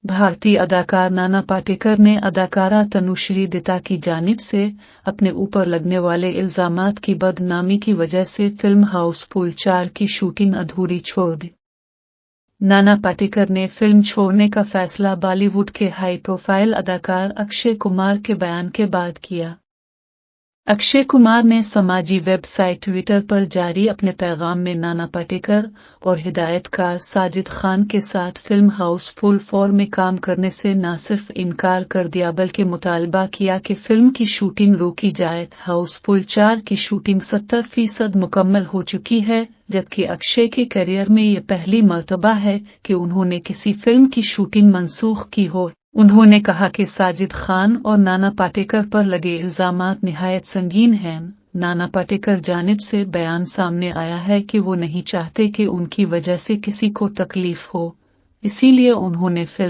بھارتی اداکار نانا پاٹیکر نے اداکارہ تنوشری دتا کی جانب سے اپنے اوپر لگنے والے الزامات کی بدنامی کی وجہ سے فلم ہاؤس فل 4 کی شوٹنگ ادھوری چھوڑ دی۔ نانا پاٹیکر نے فلم چھوڑنے کا فیصلہ بالی ووڈ کے ہائی پروفائل اداکار اکشے کمار کے بیان کے بعد کیا۔ اکشے کمار نے سماجی ویب سائٹ ٹویٹر پر جاری اپنے پیغام میں نانا پاٹیکر اور ہدایت کار ساجد خان کے ساتھ فلم ہاؤس فل 4 میں کام کرنے سے نہ صرف انکار کر دیا بلکہ مطالبہ کیا کہ فلم کی شوٹنگ روکی جائے۔ ہاؤس فل 4 کی شوٹنگ 70% مکمل ہو چکی ہے، جبکہ اکشے کے کیریئر میں یہ پہلی مرتبہ ہے کہ انہوں نے کسی فلم کی شوٹنگ منسوخ کی ہو۔ انہوں نے کہا کہ ساجد خان اور نانا پاٹیکر پر لگے الزامات نہایت سنگین ہیں۔ نانا پاٹیکر جانب سے بیان سامنے آیا ہے کہ وہ نہیں چاہتے کہ ان کی وجہ سے کسی کو تکلیف ہو، اسی لیے انہوں نے فلم